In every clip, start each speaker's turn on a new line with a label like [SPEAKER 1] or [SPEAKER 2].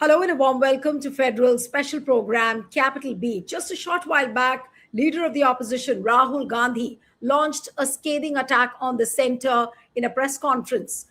[SPEAKER 1] Hello and a warm welcome to Federal's special program, Capital B. Just a short while back, leader of the opposition, Rahul Gandhi, launched a scathing attack on the center in a press conference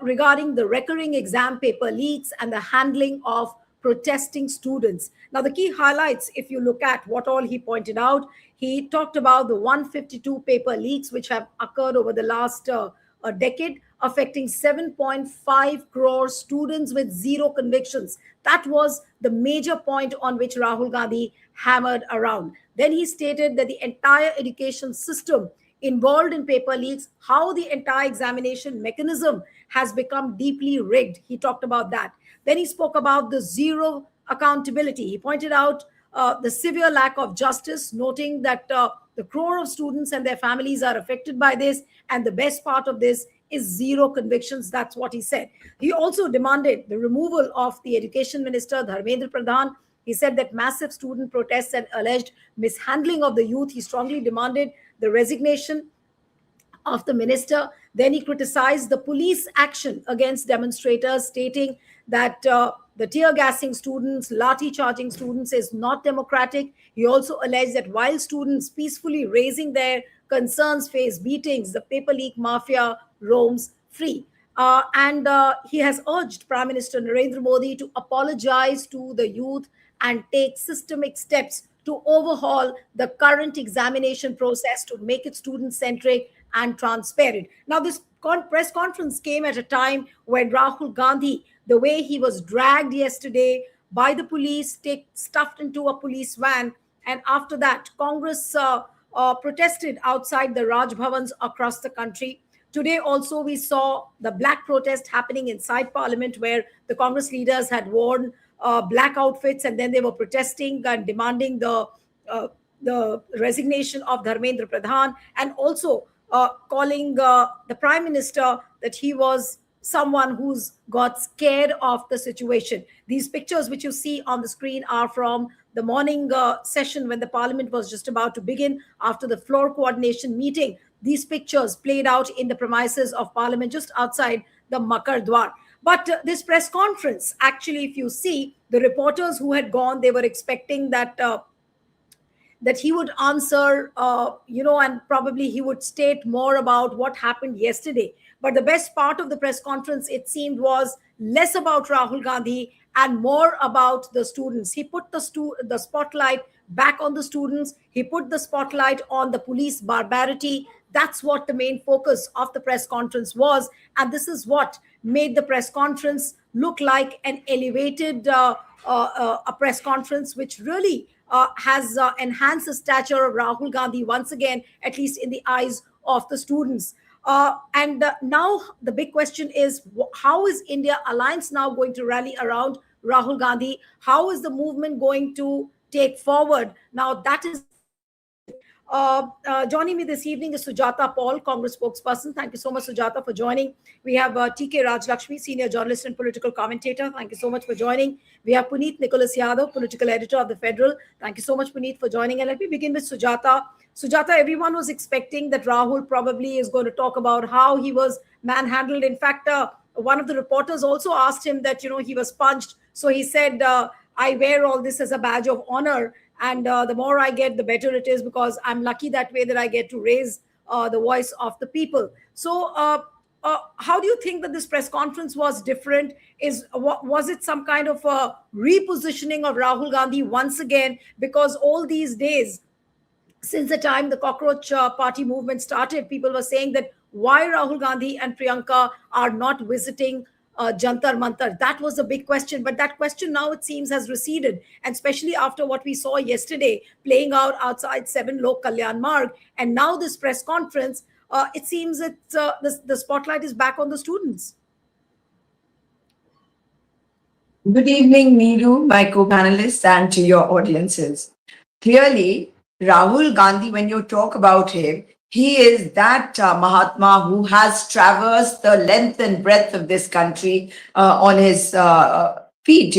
[SPEAKER 1] regarding the recurring exam paper leaks and the handling of protesting students. Now, the key highlights, if you look at what all he pointed out, he talked about the 152 paper leaks which have occurred over the last a decade, affecting 7.5 crore students with zero convictions. That was the major point on which Rahul Gandhi hammered around. Then he stated that the entire education system involved in paper leaks, how the entire examination mechanism has become deeply rigged. He talked about that. Then he spoke about the zero accountability. He pointed out the severe lack of justice, noting that the crore of students and their families are affected by this. And the best part of this is zero convictions. That's what he said. He also demanded the removal of the education minister, Dharmendra Pradhan. He said that massive student protests and alleged mishandling of the youth. He strongly demanded the resignation of the minister. Then he criticized the police action against demonstrators, stating that the tear gassing students, lathi charging students is not democratic. He also alleged that while students peacefully raising their concerns face beatings, the paper leak mafia roams free. And he has urged Prime Minister Narendra Modi to apologize to the youth and take systemic steps to overhaul the current examination process to make it student-centric and transparent. Now, this press conference came at a time when Rahul Gandhi, the way he was dragged yesterday by the police, stuffed into a police van, and after that, Congress protested outside the Raj Bhavans across the country. Today also we saw the black protest happening inside Parliament, where the Congress leaders had worn black outfits, and then they were protesting and demanding the resignation of Dharmendra Pradhan, and also calling the Prime Minister that he was someone who's got scared of the situation. These pictures which you see on the screen are from the morning session when the Parliament was just about to begin after the floor coordination meeting. These pictures played out in the premises of Parliament just outside the Makar Dwar. But this press conference, actually, if you see, the reporters who had gone, they were expecting that that he would answer, and probably he would state more about what happened yesterday. But the best part of the press conference, it seemed, was less about Rahul Gandhi and more about the students. He put the spotlight back on the students. He put the spotlight on the police barbarity. That's what the main focus of the press conference was. And this is what made the press conference look like an elevated a press conference, which really has enhanced the stature of Rahul Gandhi once again, at least in the eyes of the students. And now the big question is, how is India Alliance now going to rally around Rahul Gandhi? How is the movement going to take forward? Now, that is joining me this evening is Sujata Paul, Congress spokesperson. Thank you so much, Sujata, for joining. We have TK Rajlakshmi, senior journalist and political commentator. Thank you so much for joining. We have Puneet Nicholas Yadav, political editor of the Federal. Thank you so much, Puneet, for joining. And let me begin with Sujata. Sujata, everyone was expecting that Rahul probably is going to talk about how he was manhandled. In fact, one of the reporters also asked him that, he was punched. So he said, I wear all this as a badge of honor. And the more I get, the better it is, because I'm lucky that way that I get to raise the voice of the people. So how do you think that this press conference was different? Was it some kind of a repositioning of Rahul Gandhi once again? Because all these days, since the time the cockroach party movement started, people were saying that why Rahul Gandhi and Priyanka are not visiting Jantar Mantar. That was a big question. But that question now, it seems, has receded. And especially after what we saw yesterday playing out outside 7 Lok Kalyan Marg. And now this press conference, it seems that the spotlight is back on the students.
[SPEAKER 2] Good evening, Neeru, my co-panelists, and to your audiences. Clearly, Rahul Gandhi, when you talk about him, he is that Mahatma who has traversed the length and breadth of this country on his feet,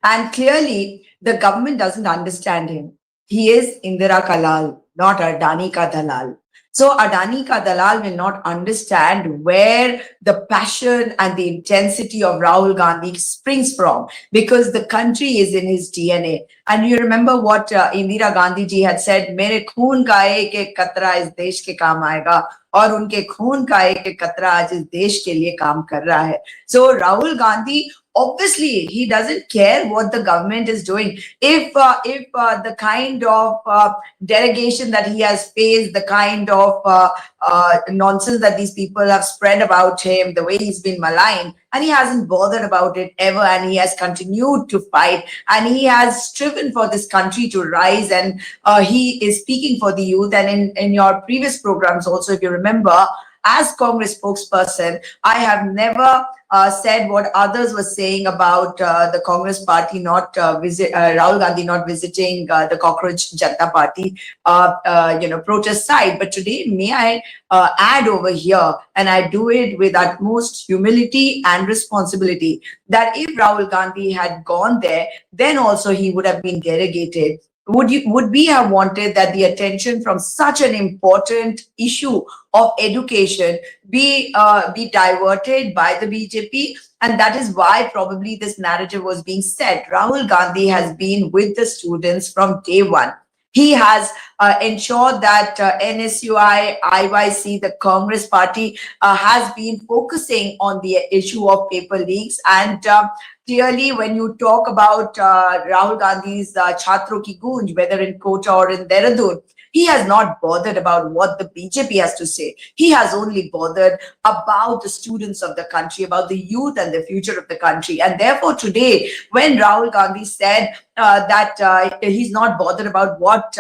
[SPEAKER 2] And clearly, the government doesn't understand him. He is Indira Kalal, not Adani Ka Dalal. So Adani ka dalal will not understand where the passion and the intensity of Rahul Gandhi springs from, because the country is in his DNA. And you remember what Indira Gandhi ji had said, "Mere khoon ka ek ek katra is desh ke kaam aayega." और उनके खून का एक एक कतरा आज इस देश के लिए काम कर रहा है. So Rahul Gandhi, obviously he doesn't care what the government is doing. If the kind of derogation that he has faced, the kind of nonsense that these people have spread about him, the way he's been maligned, and he hasn't bothered about it ever, and he has continued to fight, and he has striven for this country to rise, and he is speaking for the youth. And in your previous programs also, if you remember, as Congress spokesperson, I have never said what others were saying about the Congress party not Rahul Gandhi not visiting the Cockroach Janata Party, protest site. But today, may I add over here, and I do it with utmost humility and responsibility, that if Rahul Gandhi had gone there, then also he would have been derogated. Would we have wanted that the attention from such an important issue of education be diverted by the BJP? And that is why probably this narrative was being set. Rahul Gandhi has been with the students from day one. He has ensured that NSUI, IYC, the Congress party has been focusing on the issue of paper leaks. And clearly, when you talk about Rahul Gandhi's Chhatro Ki Goonj, whether in Kota or in Dehradun, he has not bothered about what the BJP has to say. He has only bothered about the students of the country, about the youth and the future of the country. And therefore, today, when Rahul Gandhi said that he's not bothered about what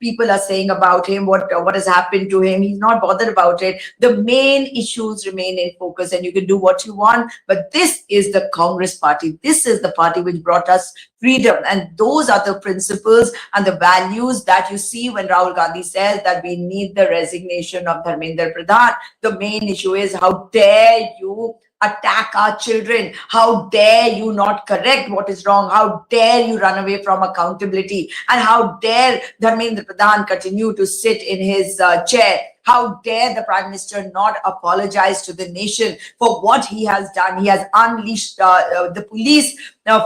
[SPEAKER 2] people are saying about him, what has happened to him, he's not bothered about it. The main issues remain in focus, and you can do what you want. But this is the Congress party. This is the party which brought us freedom. And those are the principles and the values that you see when Rahul Gandhi says that we need the resignation of Dharmendra Pradhan. The main issue is, how dare you attack our children? How dare you not correct what is wrong? How dare you run away from accountability? And how dare Dharmendra Pradhan continue to sit in his chair? How dare the Prime Minister not apologize to the nation for what he has done? He has unleashed the police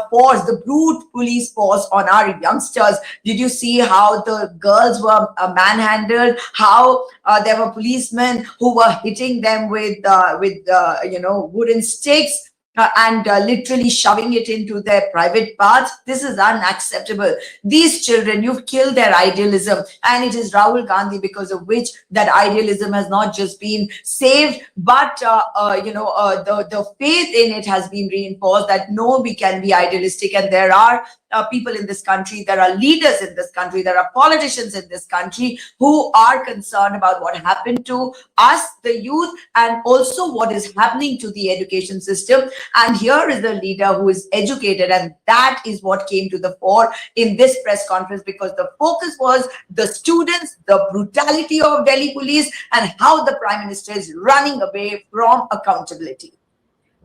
[SPEAKER 2] force, the brute police force on our youngsters. Did you see how the girls were manhandled? How there were policemen who were hitting them with wooden sticks? And literally shoving it into their private parts. This is unacceptable. These children, you've killed their idealism, and it is Rahul Gandhi because of which that idealism has not just been saved, but the faith in it has been reinforced, that no, we can be idealistic, and there are people in this country, there are leaders in this country, there are politicians in this country who are concerned about what happened to us, the youth, and also what is happening to the education system. And here is the leader who is educated, and that is what came to the fore in this press conference, because the focus was the students, the brutality of Delhi police, and how the Prime Minister is running away from accountability.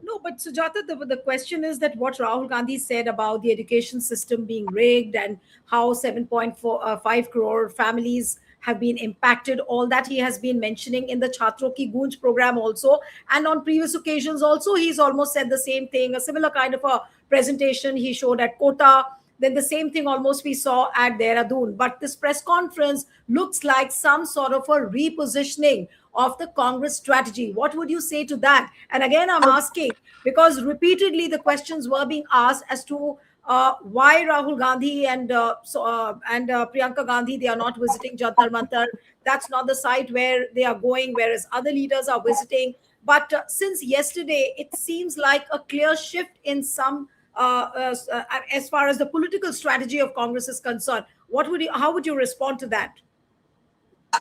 [SPEAKER 1] No, but Sujata, the question is that what Rahul Gandhi said about the education system being rigged and how 7.5 crore families have been impacted, all that he has been mentioning in the Chhatro Ki Goonj program also. And on previous occasions also, he's almost said the same thing, a similar kind of a presentation he showed at Kota. Then the same thing almost we saw at Dehradun. But this press conference looks like some sort of a repositioning of the Congress strategy. What would you say to that? And again, I'm asking because repeatedly the questions were being asked as to why Rahul Gandhi and Priyanka Gandhi, they are not visiting Jantar Mantar. That's not the site where they are going, whereas other leaders are visiting. But since yesterday, it seems like a clear shift in some as far as the political strategy of Congress is concerned. How would you respond to that?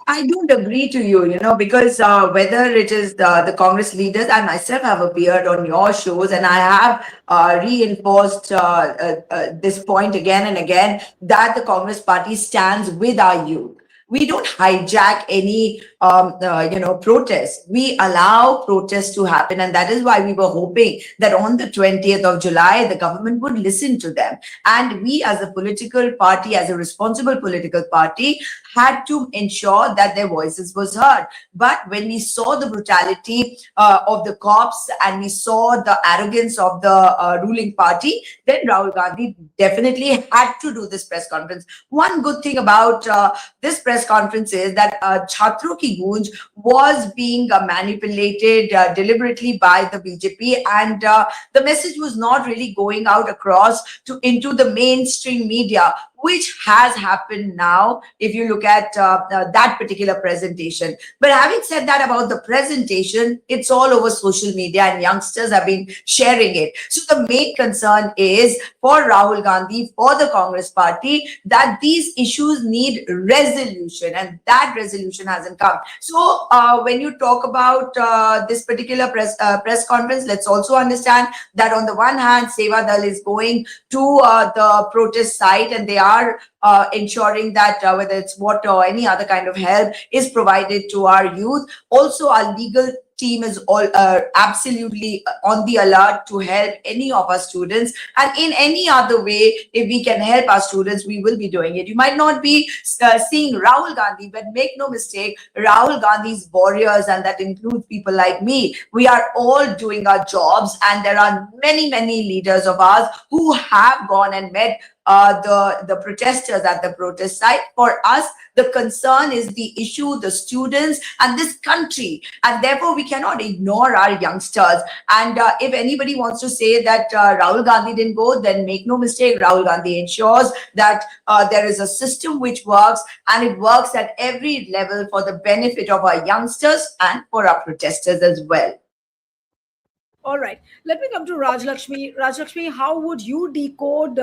[SPEAKER 2] I don't agree to you, because whether it is the Congress leaders, I myself have appeared on your shows, and I have reinforced this point again and again, that the Congress party stands with our youth. We don't hijack any, protests. We allow protests to happen. And that is why we were hoping that on the 20th of July, the government would listen to them. And we as a political party, as a responsible political party, had to ensure that their voices was heard. But when we saw the brutality of the cops and we saw the arrogance of the ruling party, then Rahul Gandhi definitely had to do this press conference. One good thing about this press conference is that Chhatro ki Gunj was being manipulated deliberately by the BJP, and the message was not really going out across to into the mainstream media, which has happened now if you look at that particular presentation. But having said that about the presentation, it's all over social media and youngsters have been sharing it. So the main concern is for Rahul Gandhi, for the Congress party, that these issues need resolution, and that resolution hasn't come. So when you talk about this particular press conference, let's also understand that on the one hand, Seva Dal is going to the protest site and they are ensuring that whether it's water or any other kind of help is provided to our youth. Also, our legal team is all absolutely on the alert to help any of our students, and in any other way if we can help our students, we will be doing it. You might not be seeing Rahul Gandhi, but make no mistake, Rahul Gandhi's warriors, and that includes people like me, we are all doing our jobs, and there are many leaders of ours who have gone and met the protesters at the protest site. For us, the concern is the issue, the students, and this country, and therefore we cannot ignore our youngsters. And if anybody wants to say that Rahul Gandhi didn't go, then make no mistake, Rahul Gandhi ensures that there is a system which works, and it works at every level for the benefit of our youngsters and for our protesters as well.
[SPEAKER 1] All right. Let me come to Raj Lakshmi. Raj Lakshmi, how would you decode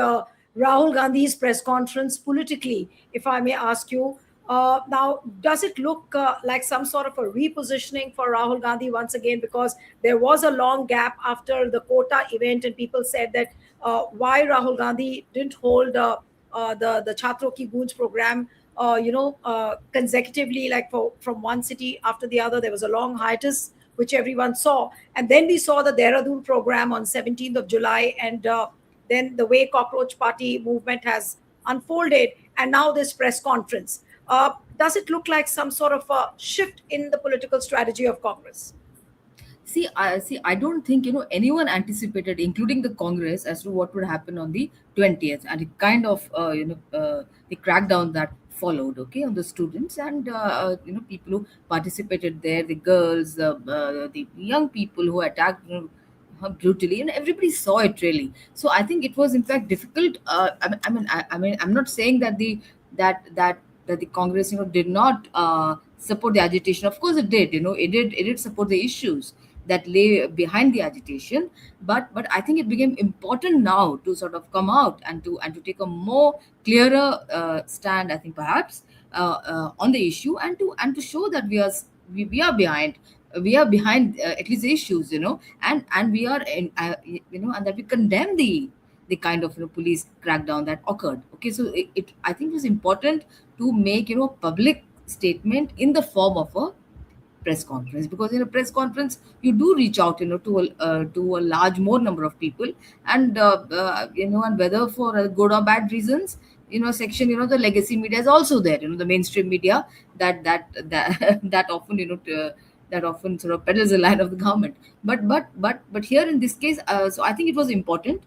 [SPEAKER 1] Rahul Gandhi's press conference politically, if I may ask you? Now, does it look like some sort of a repositioning for Rahul Gandhi once again? Because there was a long gap after the quota event, and people said that why Rahul Gandhi didn't hold the Chhatro Ki Gunj program, consecutively, like from one city after the other. There was a long hiatus, which everyone saw. And then we saw the Dehradun program on 17th of July, and then the way Cockroach Party movement has unfolded, and now this press conference. Does it look like some sort of a shift in the political strategy of Congress?
[SPEAKER 3] I don't think anyone anticipated, including the Congress, as to what would happen on the 20th, and it kind of the crackdown that followed, okay, on the students and people who participated there, the girls, the young people who attacked brutally, and everybody saw it really. So I think it was in fact difficult. I mean, I'm not saying that the Congress did not support the agitation. Of course it did. It did support the issues that lay behind the agitation, but I think it became important now to sort of come out and to take a more clearer stand, I think, perhaps on the issue, and to show that we are behind, at least the issues, and we are in, and that we condemn the kind of police crackdown that occurred. Okay, so it I think it was important to make public statement in the form of a press conference, because in a press conference you do reach out to a large more number of people, and and whether for good or bad reasons, section, the legacy media is also there, the mainstream media that that often that often sort of peddles the line of the government. But here in this case, so I think it was important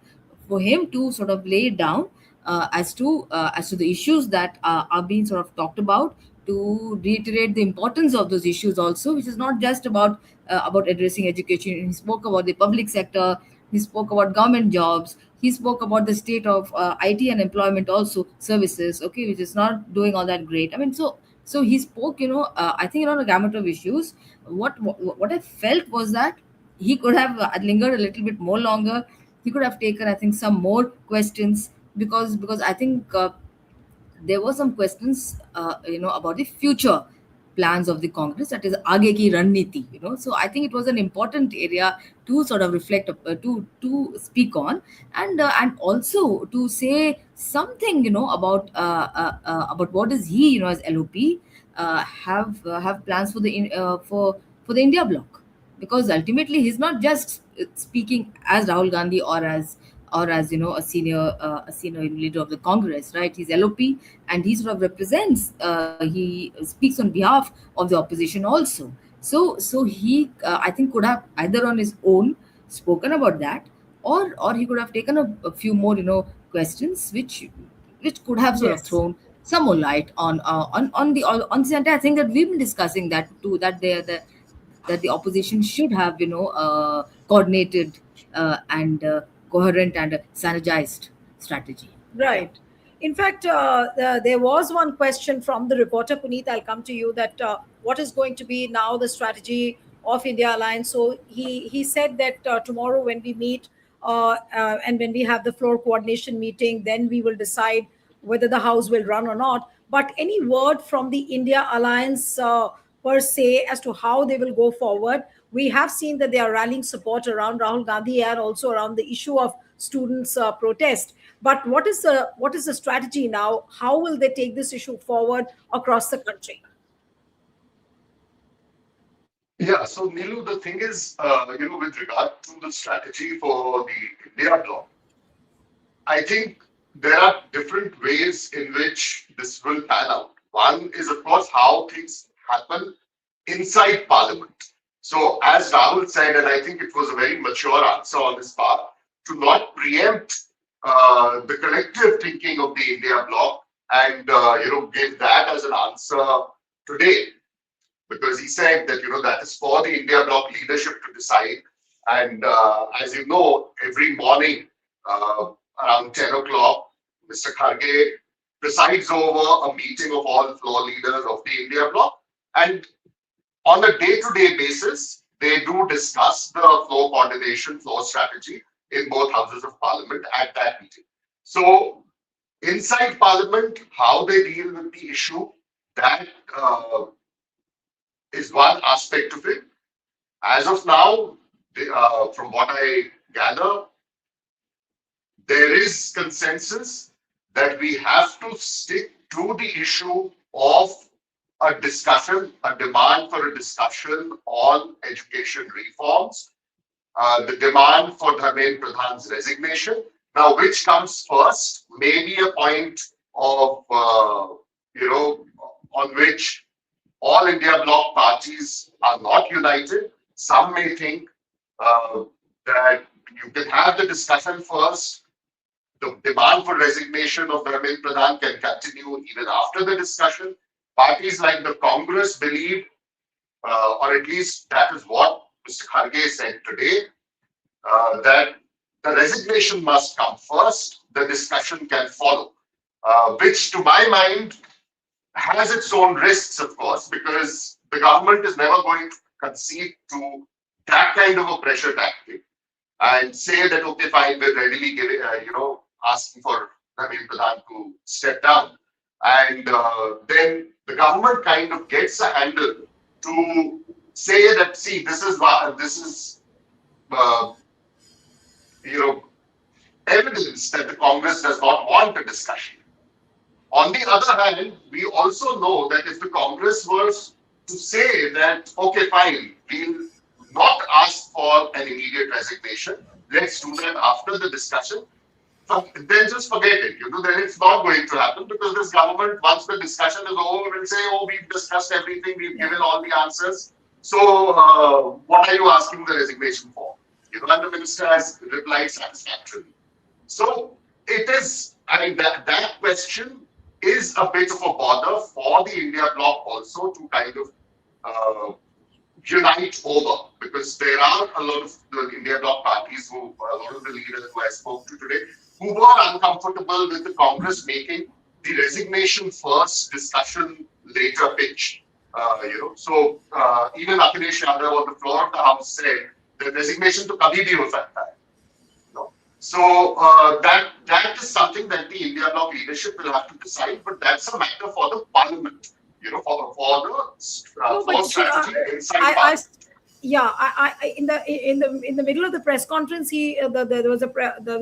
[SPEAKER 3] for him to sort of lay it down as to the issues that are being sort of talked about, to reiterate the importance of those issues also, which is not just about addressing education. He spoke about the public sector, he spoke about government jobs, he spoke about the state of IT and employment also, services, okay, which is not doing all that great. I mean, so he spoke, I think, on a gamut of issues. What I felt was that he could have lingered a little bit more longer. He could have taken, I think, some more questions, because I think there were some questions, about the future plans of the Congress, that is aage ki raniti. So I think it was an important area to sort of reflect, to speak on, and also to say something, about what is he, as LOP have plans for the India bloc, because ultimately he's not just speaking as Rahul Gandhi or as or as a senior leader of the Congress, right? He's LOP, and he sort of represents, he speaks on behalf of the opposition also. So he, I think, could have either on his own spoken about that, or he could have taken a few more questions, which could have sort of
[SPEAKER 1] Yes.
[SPEAKER 3] thrown some more light on this entire thing that we've been discussing, that too, that the opposition should have coordinated and coherent and synergized strategy. Yeah.
[SPEAKER 1] Right. In fact, there was one question from the reporter, Puneet. I'll come to you. That what is going to be now the strategy of India Alliance? So he said that tomorrow when we meet and when we have the floor coordination meeting, then we will decide whether the House will run or not. But any word from the India Alliance per se as to how they will go forward? We have seen that they are rallying support around Rahul Gandhi and also around the issue of students' protest. But what is the strategy now? How will they take this issue forward across the country?
[SPEAKER 4] Yeah, so Nilu, the thing is, with regard to the strategy for the India bloc, I think there are different ways in which this will pan out. One is, of course, how things happen inside Parliament. So, as Rahul said, and I think it was a very mature answer on his part, to not preempt the collective thinking of the India bloc and give that as an answer today, because he said that that is for the India bloc leadership to decide. And as you know, every morning around 10 o'clock, Mr. Kharge presides over a meeting of all floor leaders of the India bloc, and on a day-to-day basis, they do discuss the floor coordination, floor strategy in both houses of Parliament at that meeting. So inside Parliament, how they deal with the issue, that is one aspect of it. As of now, from what I gather, there is consensus that we have to stick to the issue of a discussion, a demand for a discussion on education reforms, the demand for Dharmendra Pradhan's resignation. Now, which comes first may be a point of, on which all India bloc parties are not united. Some may think that you can have the discussion first. The demand for resignation of Dharmendra Pradhan can continue even after the discussion. Parties like the Congress believe, or at least that is what Mr. Kharge said today, that the resignation must come first, the discussion can follow, which to my mind has its own risks, of course, because the government is never going to concede to that kind of a pressure tactic and say that, okay, fine, we're readily giving, asking for Dharmendra Pradhan to step down. And then the government kind of gets a handle to say that, see, this is evidence that the Congress does not want a discussion. On the other hand, we also know that if the Congress was to say that, okay, fine, we'll not ask for an immediate resignation, let's do that after the discussion, then just forget it. Then it's not going to happen, because this government, once the discussion is over, will say, oh, we've discussed everything, we've given all the answers. So what are you asking the resignation for? And the minister has replied satisfactorily. So it is, that question is a bit of a bother for the India bloc also to kind of unite over, because there are a lot of the India bloc parties a lot of the leaders who I spoke to today, who were uncomfortable with the Congress making the resignation first, discussion later pitch. So even Akhilesh Yadav on the floor of the House said that resignation to kabhi bhi ho sakta hai. So that is something that the India bloc leadership will have to decide, but that's a matter for the Parliament. For the strategy inside Parliament.
[SPEAKER 1] In the middle of the press conference, there was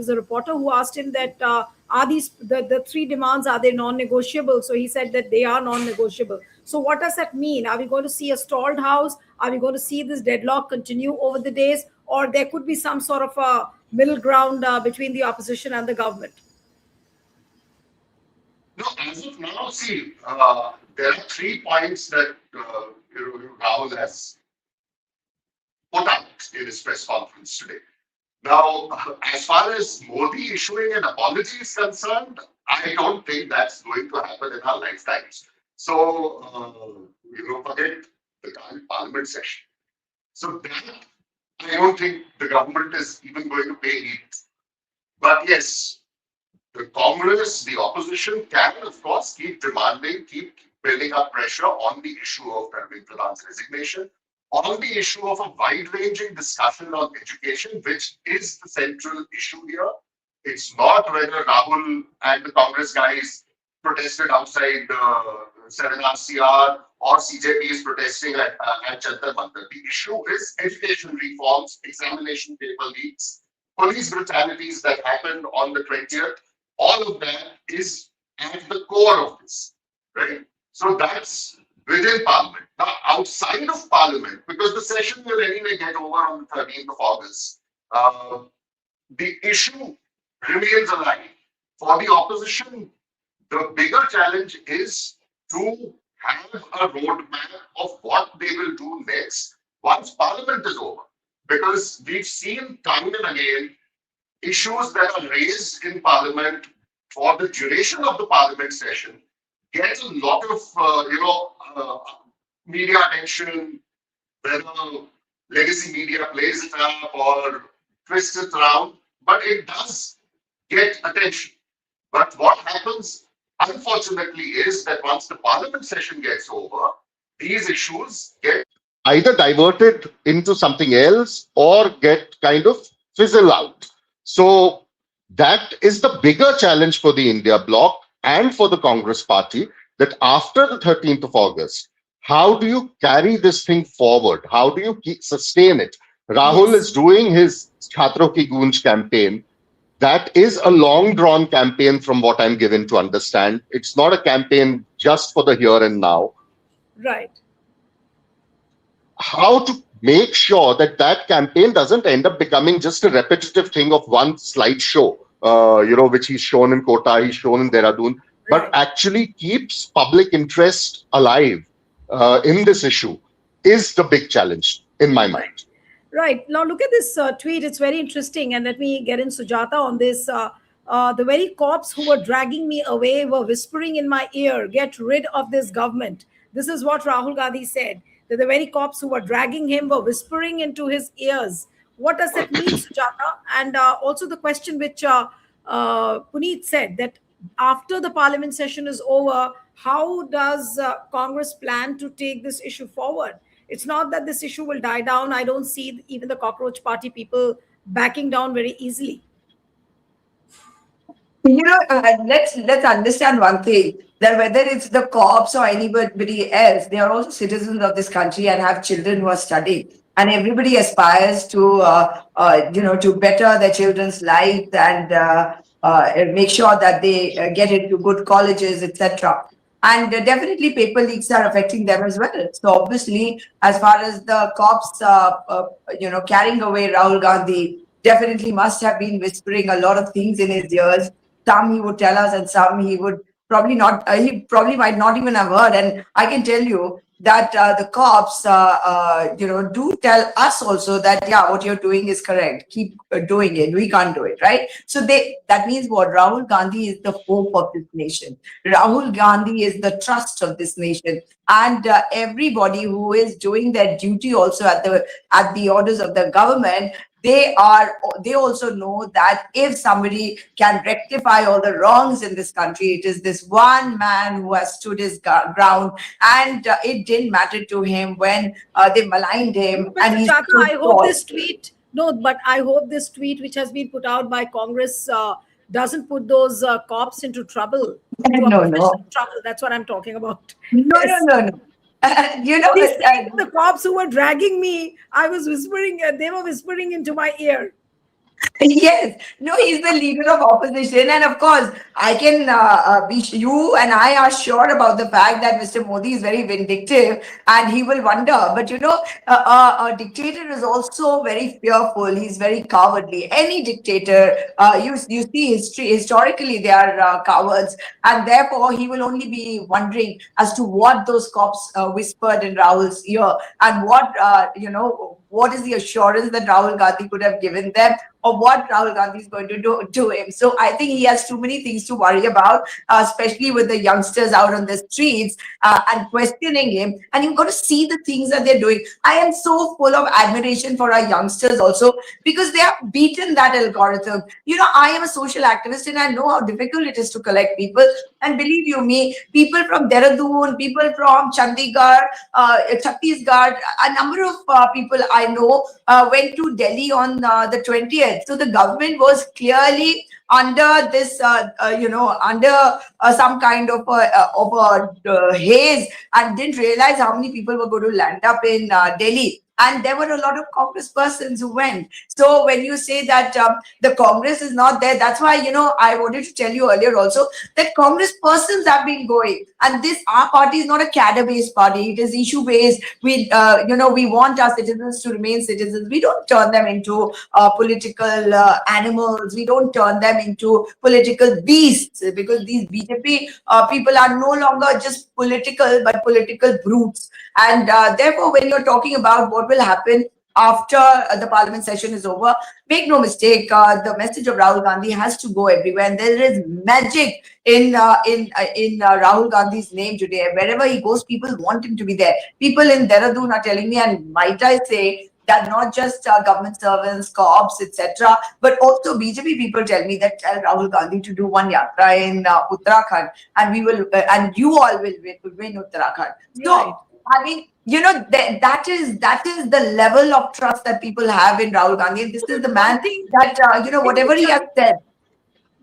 [SPEAKER 1] a reporter who asked him that are these the three demands, are they non-negotiable? So he said that they are non-negotiable. So what does that mean? Are we going to see a stalled house? Are we going to see this deadlock continue over the days, or there could be some sort of a middle ground between the opposition and the government?
[SPEAKER 4] No, as of now, see, there are 3 points that Rahul has put out in his press conference today. Now, as far as Modi issuing an apology is concerned, I don't think that's going to happen in our lifetimes. So, forget the current parliament session. So that I don't think the government is even going to pay heed. But yes, the Congress, the opposition can, of course, keep demanding, keep building up pressure on the issue of Pradhan's resignation, on the issue of a wide-ranging discussion on education, which is the central issue here. It's not whether Rahul and the Congress guys protested outside 7RCR or CJP is protesting at Jantar Mandir. The issue is education reforms, examination paper leaks, police brutalities that happened on the 20th. All of that is at the core of this, right? So that's within Parliament. Now, outside of Parliament, because the session will anyway get over on the 13th of August, the issue remains alive. For the opposition, the bigger challenge is to have a roadmap of what they will do next once Parliament is over. Because we've seen time and again issues that are raised in Parliament for the duration of the Parliament session get a lot of media attention, whether legacy media plays it up or twists it around, but it does get attention. But what happens, unfortunately, is that once the Parliament session gets over, these issues get either diverted into something else or get kind of fizzle out. So that is the bigger challenge for the India Bloc and for the Congress party, that after the 13th of August, how do you carry this thing forward? How do you sustain it? Rahul is doing his Chhatron Ki Goonj campaign. That is a long drawn campaign from what I'm given to understand. It's not a campaign just for the here and now.
[SPEAKER 1] Right.
[SPEAKER 4] How to make sure that that campaign doesn't end up becoming just a repetitive thing of one slideshow, which he's shown in Kota, he's shown in Dehradun, but actually keeps public interest alive in this issue is the big challenge in my mind.
[SPEAKER 1] Right. Now look at this tweet. It's very interesting. And let me get in Sujata on this. The very cops who were dragging me away were whispering in my ear, get rid of this government. This is what Rahul Gandhi said, that the very cops who were dragging him were whispering into his ears. What does that mean, Sujata? And also the question which Puneet said, that after the Parliament session is over, how does Congress plan to take this issue forward? It's not that this issue will die down. I don't see even the Cockroach Party people backing down very easily.
[SPEAKER 2] Let's understand one thing, that whether it's the cops or anybody else, they are also citizens of this country and have children who are studying. And everybody aspires to, to better their children's lives and make sure that they get into good colleges, etc. And definitely paper leaks are affecting them as well. So obviously, as far as the cops, carrying away Rahul Gandhi, definitely must have been whispering a lot of things in his ears. Some he would tell us and some he would probably not, he probably might not even have heard. And I can tell you that the cops, do tell us also that, yeah, what you're doing is correct. Keep doing it. We can't do it, right? So that means what? Rahul Gandhi is the hope of this nation. Rahul Gandhi is the trust of this nation. And everybody who is doing their duty also at the orders of the government, they also know that if somebody can rectify all the wrongs in this country, it is this one man who has stood his ground, and it didn't matter to him when they maligned him.
[SPEAKER 1] But
[SPEAKER 2] And
[SPEAKER 1] Chaka, I hope this tweet, which has been put out by Congress doesn't put those cops into trouble.
[SPEAKER 2] No.
[SPEAKER 1] Trouble. That's what I'm talking about.
[SPEAKER 2] No.
[SPEAKER 1] The cops who were dragging me, I was whispering, they were whispering into my ear.
[SPEAKER 2] Yes, no, he's the leader of opposition, and of course, I can you and I are sure about the fact that Mr. Modi is very vindictive, and he will wonder. But a dictator is also very fearful. He's very cowardly. Any dictator, you see historically, they are cowards, and therefore he will only be wondering as to what those cops whispered in Rahul's ear, and what is the assurance that Rahul Gandhi could have given them, or what Rahul Gandhi is going to do to him. So I think he has too many things to worry about, especially with the youngsters out on the streets and questioning him. And you've got to see the things that they're doing. I am so full of admiration for our youngsters also, because they have beaten that algorithm. I am a social activist and I know how difficult it is to collect people. And believe you me, people from Dehradun, people from Chandigarh, Chhattisgarh, a number of people I know went to Delhi on the 20th. So the government was clearly under this, under some kind of a haze, and didn't realize how many people were going to land up in Delhi. And there were a lot of Congress persons who went. So when you say that the Congress is not there, that's why, I wanted to tell you earlier also that Congress persons have been going. And our party is not a cadre-based party. It is issue-based. We want our citizens to remain citizens. We don't turn them into political animals. We don't turn them into political beasts, because these BJP people are no longer just political, but political brutes. And therefore, when you're talking about what will happen after the parliament session is over, make no mistake, the message of Rahul Gandhi has to go everywhere, and there is magic in Rahul Gandhi's name today. Wherever he goes, people want him to be there. People in Dehradun are telling me, and might I say, that not just government servants, co-ops, etc., but also BJP people tell me that tell Rahul Gandhi to do one yatra in Uttarakhand, and we will, and you all will win Uttarakhand. So, right. I mean, that is the level of trust that people have in Rahul Gandhi. And this is the man that, whatever he has said.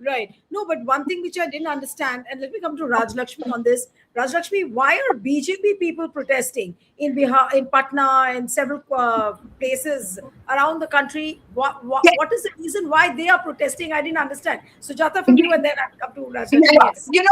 [SPEAKER 1] Right. No, but one thing which I didn't understand, and let me come to Raj Lakshmi on this. Raj Lakshmi, why are BJP people protesting in Bihar, in Patna, in several places around the country? What is the reason why they are protesting? I didn't understand. Sujata from you, and then I'll come to Raj Lakshmi. Yes.
[SPEAKER 2] In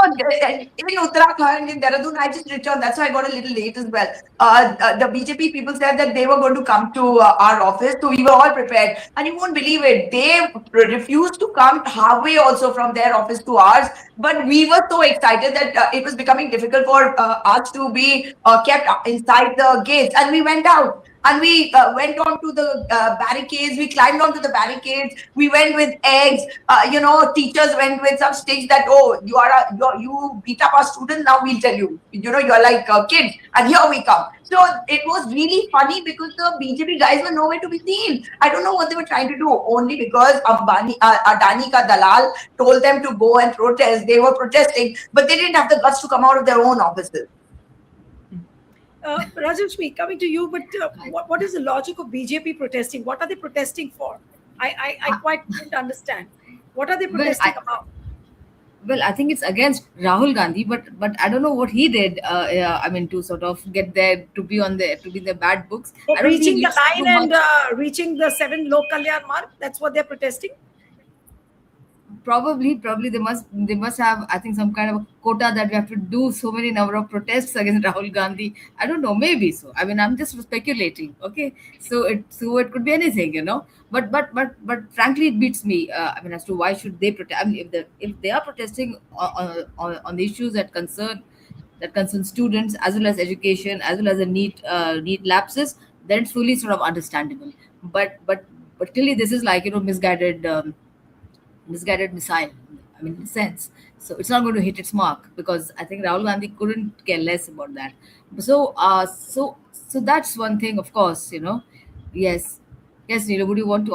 [SPEAKER 2] Uttarakhand, in Dehradun, I just returned. That's why I got a little late as well. The BJP people said that they were going to come to our office, so we were all prepared. And you won't believe it, they refused to come halfway also from their office to ours. But we were so excited that it was becoming difficult for us to be kept inside the gates, and we went out. And we went on to the barricades. We climbed onto the barricades. We went with eggs. Teachers went with some sticks that, oh, you beat up our students. Now we'll tell you. You're like kids. And here we come. So it was really funny because the BJP guys were nowhere to be seen. I don't know what they were trying to do. Only because Adani ka dalal told them to go and protest. They were protesting, but they didn't have the guts to come out of their own offices.
[SPEAKER 1] Rajashmi, coming to you, but what is the logic of BJP protesting? What are they protesting for? I quite didn't understand. What are they protesting about?
[SPEAKER 3] Well, I think it's against Rahul Gandhi, but I don't know what he did. I mean, to sort of get there to be in the bad books.
[SPEAKER 1] Reaching the line and reaching the 7 Lok Kalyan mark. That's what they're protesting.
[SPEAKER 3] Probably they must have, I think, some kind of a quota that we have to do so many number of protests against Rahul Gandhi. I don't know, maybe so. I mean, I'm just speculating. Okay, so it could be anything, But frankly, it beats me. I mean, as to why should they protest? I mean, if they are protesting on the issues that concern students as well as education as well as the NEET lapses, then it's fully sort of understandable. But clearly, this is like misguided missile, I mean, in a sense. So it's not going to hit its mark, because I think Rahul Gandhi couldn't care less about that. So that's one thing, of course, Yes, Neelu, would you want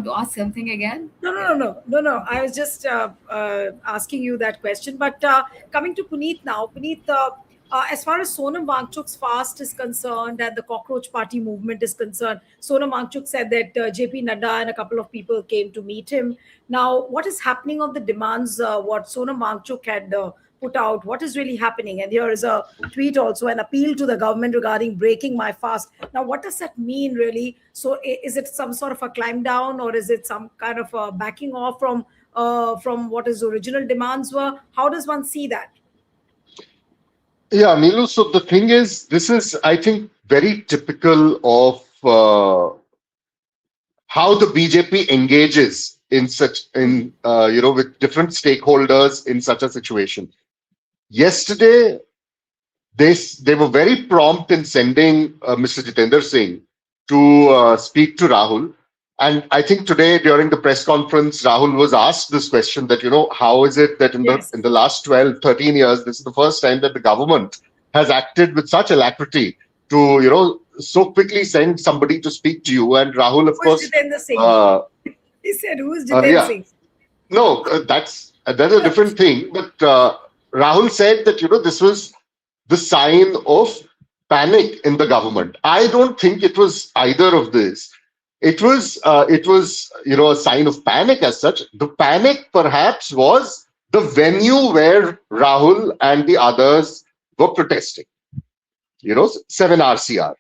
[SPEAKER 3] to ask something again?
[SPEAKER 1] No. I was just asking you that question. But coming to Puneet now. Puneet, as far as Sonam Wangchuk's fast is concerned and the Cockroach Party movement is concerned, Sonam Wangchuk said that JP Nadda and a couple of people came to meet him. Now, what is happening on the demands, what Sonam Wangchuk had put out? What is really happening? And there is a tweet also, an appeal to the government regarding breaking my fast. Now, what does that mean really? So is it some sort of a climb down, or is it some kind of a backing off from what his original demands were? How does one see that?
[SPEAKER 4] Yeah, Neelu. So the thing is, this is, I think, very typical of how the BJP engages in with different stakeholders in such a situation. Yesterday, they were very prompt in sending Mr. Jitendra Singh to speak to Rahul. And I think today during the press conference, Rahul was asked this question that, how is it that in the last 12, 13 years, this is the first time that the government has acted with such alacrity to, so quickly send somebody to speak to you. And Rahul, of course,
[SPEAKER 1] Jitendra Singh? He said, who's Jitendra Singh?
[SPEAKER 4] No, that's a different thing. But Rahul said that, this was the sign of panic in the government. I don't think it was either of this. It was a sign of panic as such. The panic perhaps was the venue where Rahul and the others were protesting. 7 RCR.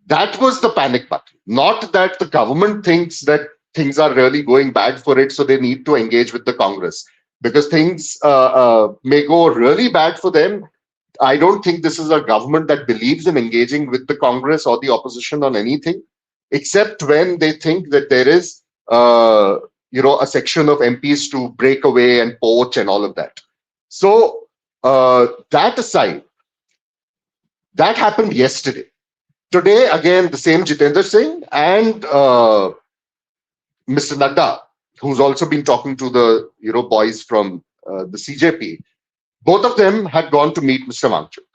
[SPEAKER 4] That was the panic button. Not that the government thinks that things are really going bad for it, so they need to engage with the Congress. Because things may go really bad for them. I don't think this is a government that believes in engaging with the Congress or the opposition on anything, except when they think that there is, a section of MPs to break away and poach and all of that. So that aside, that happened yesterday. Today, again, the same Jitendra Singh and Mr. Nadda, who's also been talking to the boys from the CJP, both of them had gone to meet Mr. Wangchuk.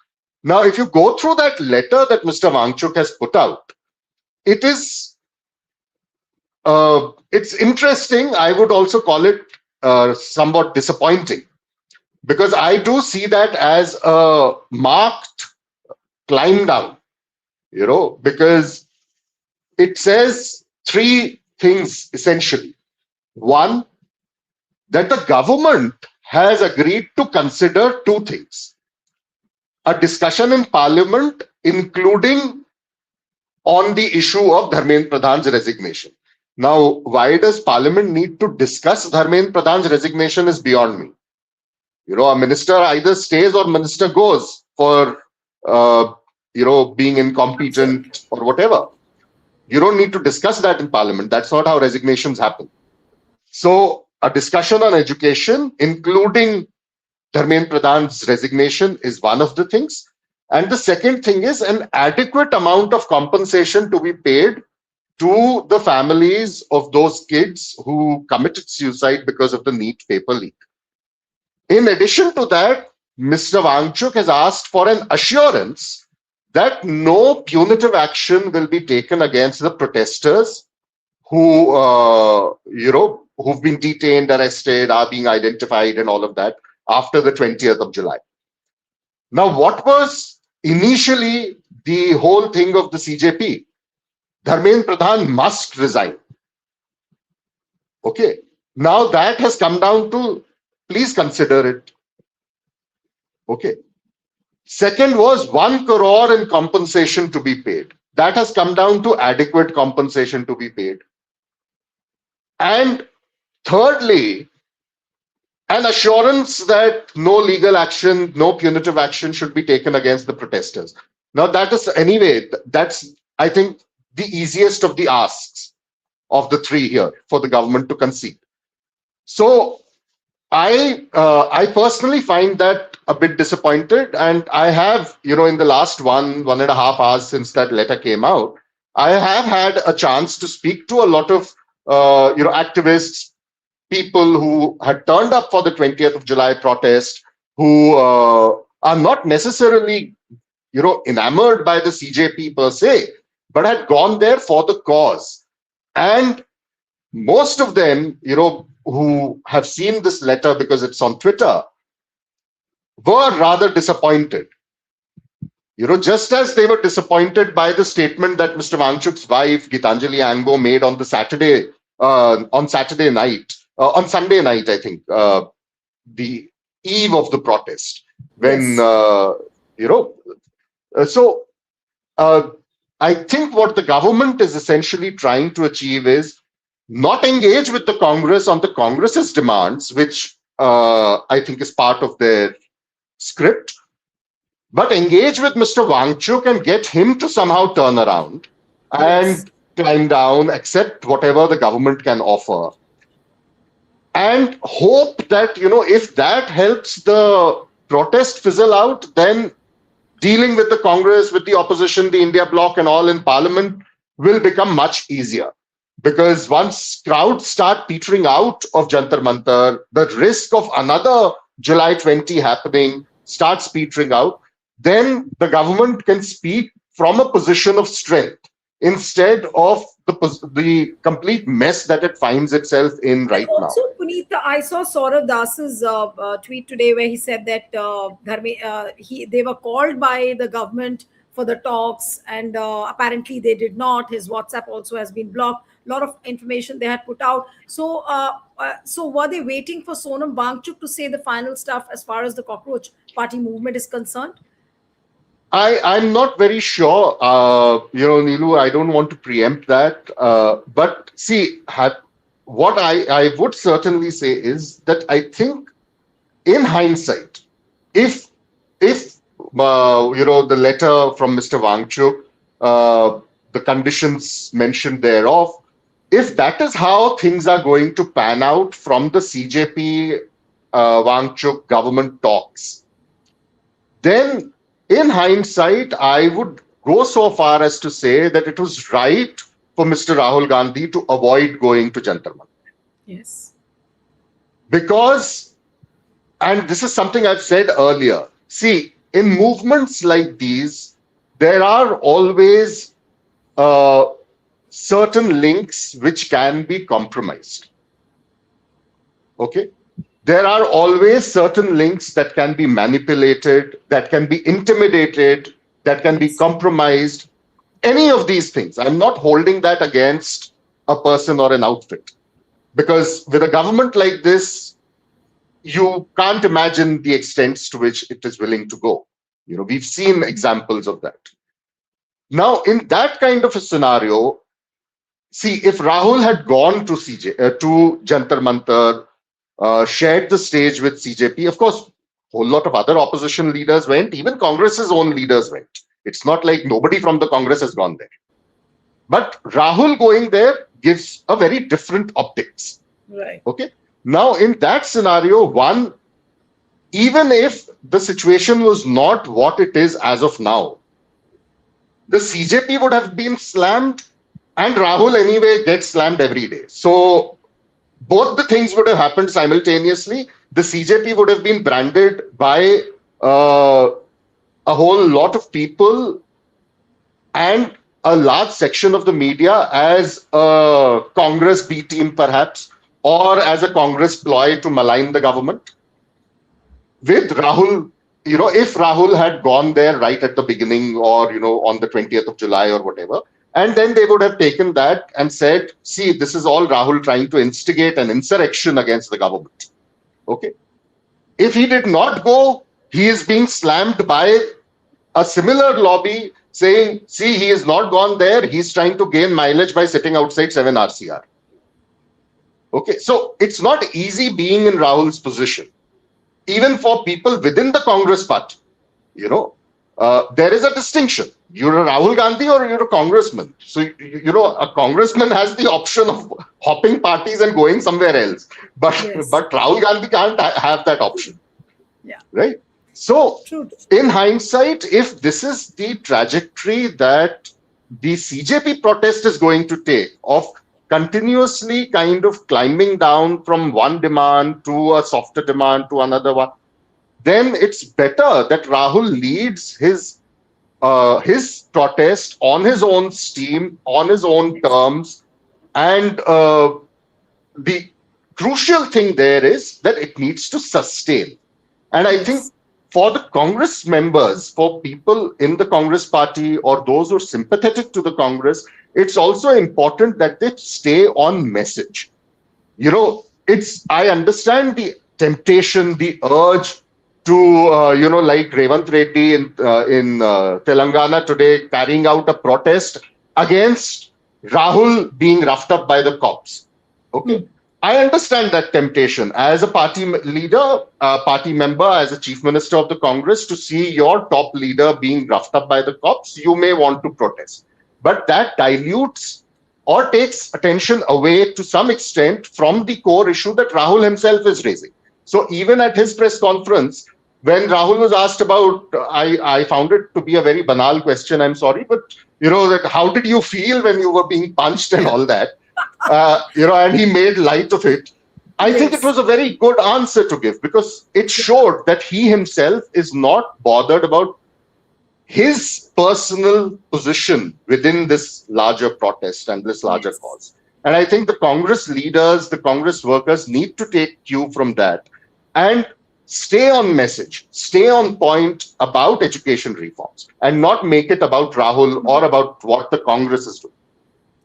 [SPEAKER 4] Now, if you go through that letter that Mr. Wangchuk has put out, it is it's interesting. I would also call it somewhat disappointing, because I do see that as a marked climb down, because it says 3 things essentially. One, that the government has agreed to consider 2 things: a discussion in Parliament, including on the issue of Dharmendra Pradhan's resignation. Now, why does Parliament need to discuss Dharmendra Pradhan's resignation is beyond me. A minister either stays or minister goes for, being incompetent or whatever. You don't need to discuss that in Parliament. That's not how resignations happen. So, a discussion on education, including Dharmendra Pradhan's resignation, is one of the things. And the second thing is an adequate amount of compensation to be paid to the families of those kids who committed suicide because of the NEET paper leak. In addition to that, Mr. Wangchuk has asked for an assurance that no punitive action will be taken against the protesters who, who've been detained, arrested, are being identified and all of that after the 20th of July. Now, what was initially the whole thing of the CJP? Dharmendra Pradhan must resign. Okay. Now that has come down to, please consider it. Okay. Second was 1 crore in compensation to be paid. That has come down to adequate compensation to be paid. And thirdly, an assurance that no legal action, no punitive action should be taken against the protesters. Now that is, anyway, that's, I think, the easiest of the asks of the 3 here for the government to concede. So I personally find that a bit disappointed, and I have, in the last 1.5 hours since that letter came out, I have had a chance to speak to a lot of activists, people who had turned up for the 20th of July protest, who are not necessarily enamored by the CJP per se, but had gone there for the cause. And most of them, who have seen this letter because it's on Twitter, were rather disappointed. Just as they were disappointed by the statement that Mr. Wangchuk's wife, Gitanjali Angbo, made on the Sunday night, I think, the eve of the protest. when,
[SPEAKER 1] Yes.
[SPEAKER 4] you know, so uh, I think what the government is essentially trying to achieve is not engage with the Congress on the Congress's demands, which I think is part of their script, but engage with Mr. Wangchuk and get him to somehow turn around
[SPEAKER 1] Yes.
[SPEAKER 4] and climb down, accept whatever the government can offer, and hope that, if that helps the protest fizzle out, then dealing with the Congress, with the opposition, the India Bloc, and all in Parliament will become much easier. Because once crowds start petering out of Jantar Mantar, the risk of another July 20 happening starts petering out, then the government can speak from a position of strength instead of the complete mess that it finds itself in
[SPEAKER 1] And
[SPEAKER 4] right now.
[SPEAKER 1] also, Puneet, I saw Saurav Das's tweet today where he said that they were called by the government for the talks, and apparently they did not. His WhatsApp also has been blocked. A lot of information they had put out. So were they waiting for Sonam Wangchuk to say the final stuff as far as the Cockroach Party movement is concerned?
[SPEAKER 4] I'm not very sure, Neelu, I don't want to preempt that. But see, what I would certainly say is that I think in hindsight, if the letter from Mr. Wangchuk, the conditions mentioned thereof, if that is how things are going to pan out from the CJP Wangchuk government talks, then in hindsight, I would go so far as to say that it was right for Mr. Rahul Gandhi to avoid going to Jantar Mantar.
[SPEAKER 1] Yes.
[SPEAKER 4] Because, and this is something I've said earlier, see, in movements like these, there are always certain links which can be compromised. Okay? There are always certain links that can be manipulated, that can be intimidated, that can be compromised. Any of these things. I'm not holding that against a person or an outfit. Because with a government like this, you can't imagine the extents to which it is willing to go. We've seen examples of that. Now, in that kind of a scenario, see, if Rahul had gone to to Jantar Mantar, shared the stage with CJP. Of course, a whole lot of other opposition leaders went, even Congress's own leaders went. It's not like nobody from the Congress has gone there. But Rahul going there gives a very different optics.
[SPEAKER 1] Right.
[SPEAKER 4] Okay. Now, in that scenario, one, even if the situation was not what it is as of now, the CJP would have been slammed, and Rahul anyway gets slammed every day. So both the things would have happened simultaneously. The CJP would have been branded by a whole lot of people and a large section of the media as a Congress B team, perhaps, or as a Congress ploy to malign the government. With Rahul, if Rahul had gone there right at the beginning or, on the 20th of July or whatever, and then they would have taken that and said, see, this is all Rahul trying to instigate an insurrection against the government. Okay. If he did not go, he is being slammed by a similar lobby saying, see, he has not gone there. He's trying to gain mileage by sitting outside 7 RCR. Okay. So it's not easy being in Rahul's position. Even for people within the Congress party, there is a distinction. You're a Rahul Gandhi or you're a congressman. So, a congressman has the option of hopping parties and going somewhere else. But Rahul Gandhi can't have that option.
[SPEAKER 1] Yeah.
[SPEAKER 4] Right? So,
[SPEAKER 1] True.
[SPEAKER 4] In hindsight, if this is the trajectory that the CJP protest is going to take of continuously kind of climbing down from one demand to a softer demand to another one, then it's better that Rahul leads his protest on his own steam, on his own terms. And the crucial thing there is that it needs to sustain. And I think for the Congress members, for people in the Congress party or those who are sympathetic to the Congress, it's also important that they stay on message. I understand the temptation, the urge to like Revant Reddy in Telangana today carrying out a protest against Rahul being roughed up by the cops. Okay. I understand that temptation as a party leader, party member, as a chief minister of the Congress, to see your top leader being roughed up by the cops. You may want to protest, but that dilutes or takes attention away to some extent from the core issue that Rahul himself is raising. So even at his press conference, when Rahul was asked about, I found it to be a very banal question, I'm sorry, but that how did you feel when you were being punched and all that? And he made light of it. I think it was a very good answer to give, because it showed that he himself is not bothered about his personal position within this larger protest and this larger cause. And I think the Congress leaders, the Congress workers need to take cue from that and stay on message, stay on point about education reforms, and not make it about Rahul or about what the Congress is doing.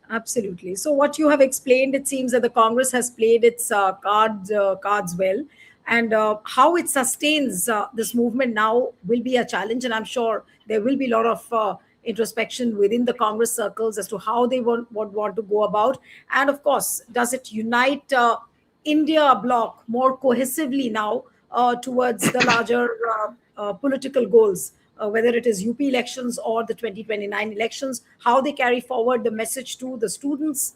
[SPEAKER 1] Absolutely. So what you have explained, it seems that the Congress has played its cards well, and how it sustains this movement now will be a challenge. And I'm sure there will be a lot of introspection within the Congress circles as to how they want to go about. And of course, does it unite India bloc more cohesively now towards the larger political goals? Whether it is UP elections or the 2029 elections, how they carry forward the message to the students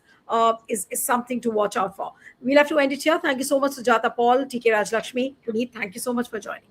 [SPEAKER 1] is something to watch out for. We'll have to end it here. Thank you so much, Sujata Paul, TK Rajlakshmi, Puneet. Thank you so much for joining.